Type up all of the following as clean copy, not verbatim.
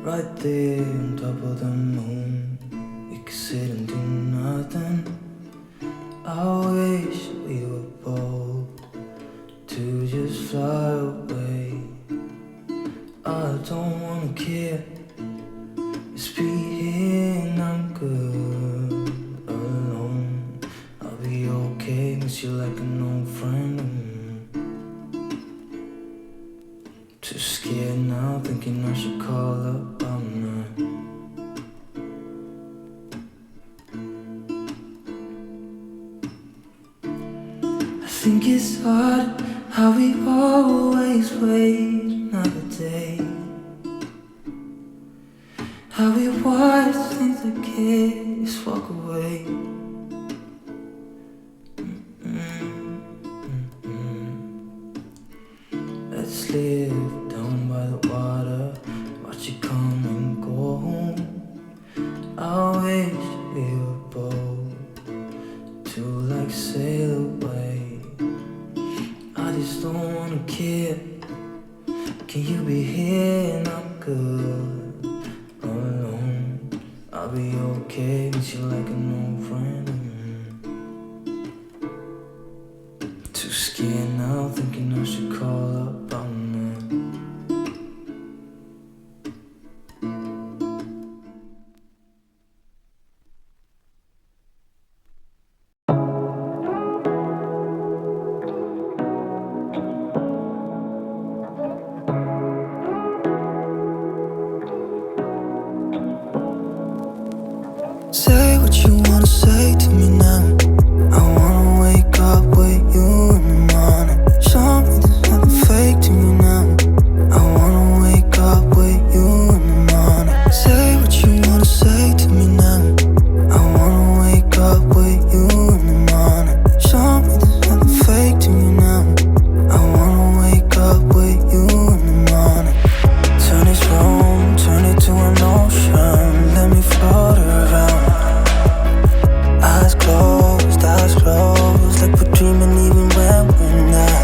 right there on top of the moon. We could sit and do nothing. I wish we were bold to just fly away. I don't wanna care, just be here and I'm good alone. I'll be okay, miss you like an old friend. Too scared now, thinking I should call up, I'm not. I think it's hard how we always wait another day, how we watch things that just walk away. Let's live down by the water, watch it come and go home. I wish we were bold to like sail away. I just don't wanna care. Can you be here and I'm good alone? I'll be okay, miss you like an old friend. Too scared now, thinking I should call up, I'm not. Say what you wanna say to me now. I wanna wake up with you in the morning. Show me there's nothing fake to me now. I wanna wake up with you in the morning. Say what you wanna say to me now. I wanna wake up with you in the morning. Show me there's nothing fake to me now. I wanna wake up with you in the morning. Turn this room, turn it to an ocean. Let me float around. Eyes closed, like we're dreaming even when we're not.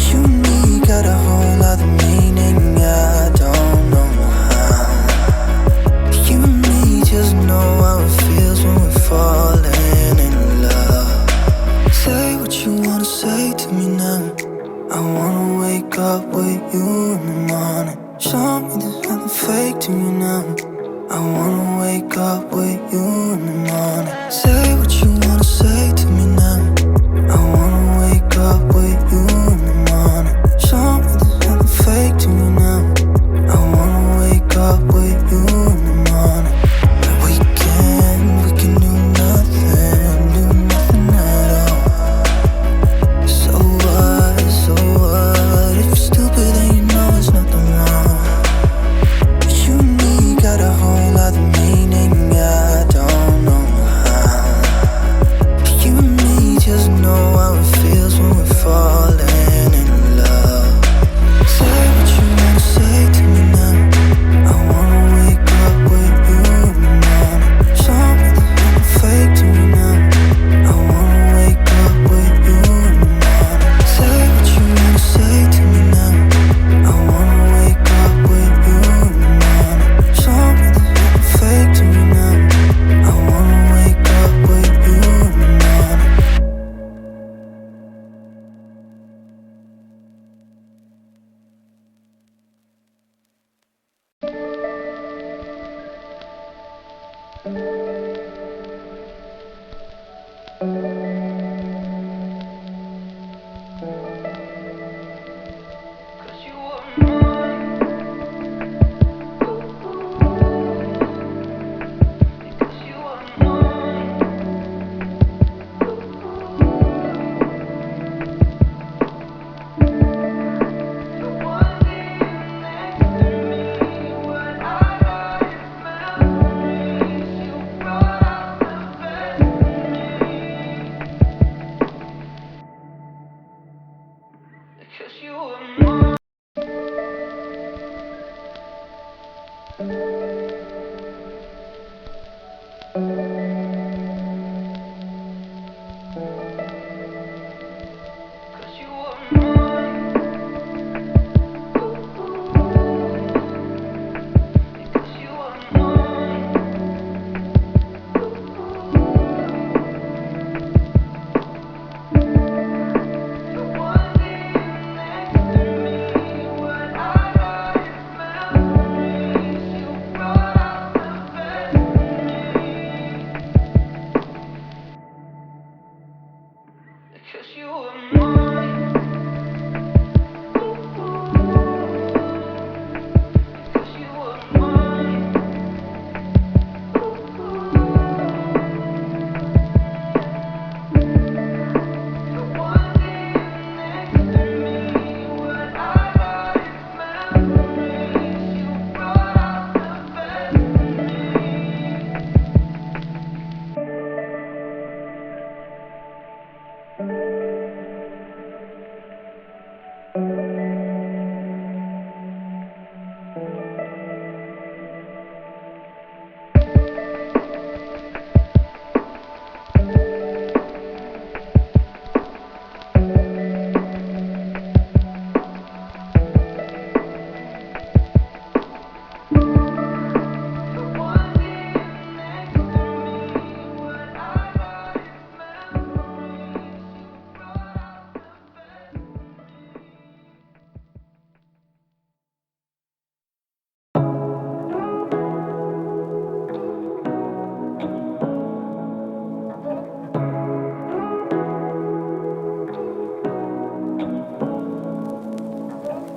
You and me got a whole other meaning, I don't know how. You and me just know how it feels when we're falling in love. Say what you wanna say to me now. I wanna wake up with you in the morning. Show me there's nothing fake to me now. I wanna wake up with you in the morning. Say what you wanna say to me now. I wanna wake up with you in the morning. Show me there's nothing fake to me now. I wanna wake up with you in the morning. Like we can do nothing at all. So what, if you're stupid then you know there's nothing wrong. You and me got a whole other meaning, I don't know how. You and me just know how it feels when we're falling in love. Say what you wanna say to me now. I wanna wake up with you in the morning. Show me there's nothing fake to me now. I wanna wake up with you in the morning. Say what you wanna say to me now. I wanna wake up with you in the morning. Show me there's nothing fake to me now. I wanna wake up with you in the morning.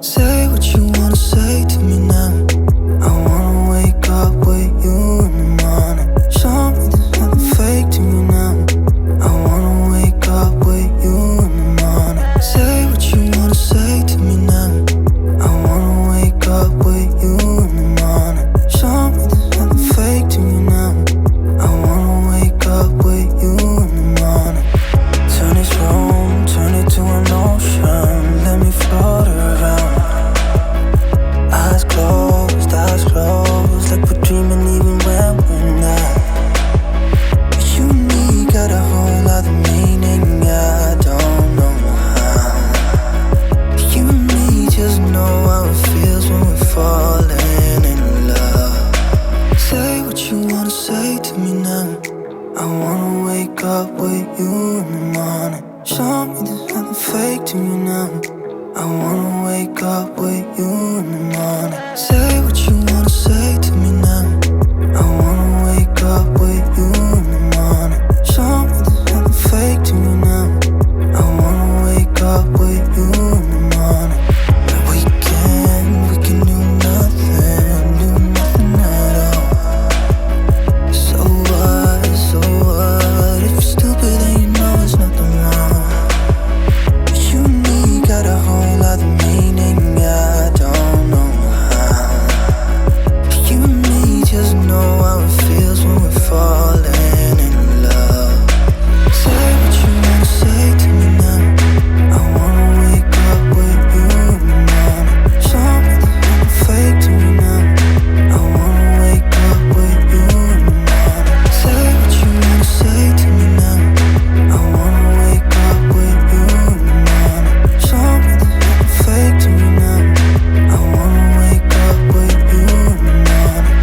Say what you wanna say to me now. I wanna wake up with you in the morning. Show me there's nothing fake to me now. I wanna wake up with you in the morning. Say what you wanna say to me now. I wanna wake up with you in the morning. Show me there's nothing fake to me now. I wanna wake up with you in the morning. Turn this room, turn it to an ocean. Let me float around. Eyes closed, like we're dreaming even when we're not. You and me got a whole other meaning, I don't know how. You and me just know how it feels when we're falling in love. Say what you wanna say to me now. I wanna wake up with you in the morning. Show me there's nothing fake to me now. I wanna wake up with you in the morning. Say what you wanna say to me now. I wanna wake up with you in the morning. Show me there's nothing fake to me now. I wanna wake up with you in the morning. And we can do nothing at all. So what, if you're stupid then you know there's nothing wrong. But you and me got a whole other meaning, I don't know how. You and me just know how it feels when we're falling in love. Say what you wanna say to me now. I wanna wake up with you in the morning. Show me there's nothing fake to me now. I wanna wake up with you in the morning. Say what you wanna say to me now. I wanna wake up with you in the morning. Show me there's nothing fake to me now. I wanna wake up with you in the morning.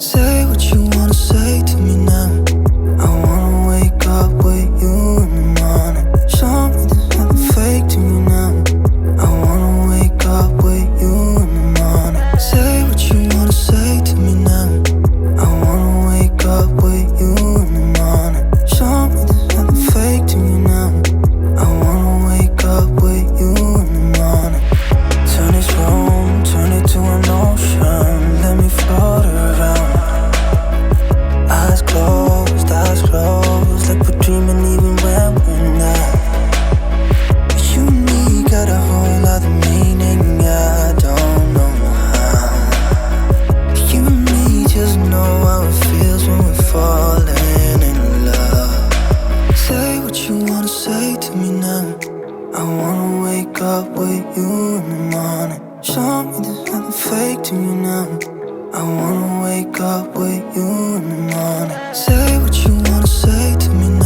Say what you wanna say to me now. I wanna wake up with you in the morning. Show me there's nothing fake to me now. I wanna wake up with you in the morning. Say what you wanna say to me now. I wanna wake up with you in the morning. Show me there's nothing fake to me now. I wanna wake up with you in the morning. Turn this room, turn it to an ocean. Let me float around. Eyes closed, like we're dreaming even when we're not. But you and me got a whole other meaning, I don't know how. You and me just know how it feels when we're falling in love. Say what you wanna say to me now. I wanna wake up with you in the morning. Show me there's nothing fake to me now. I wanna wake up with you in the morning. Say what you wanna say to me now.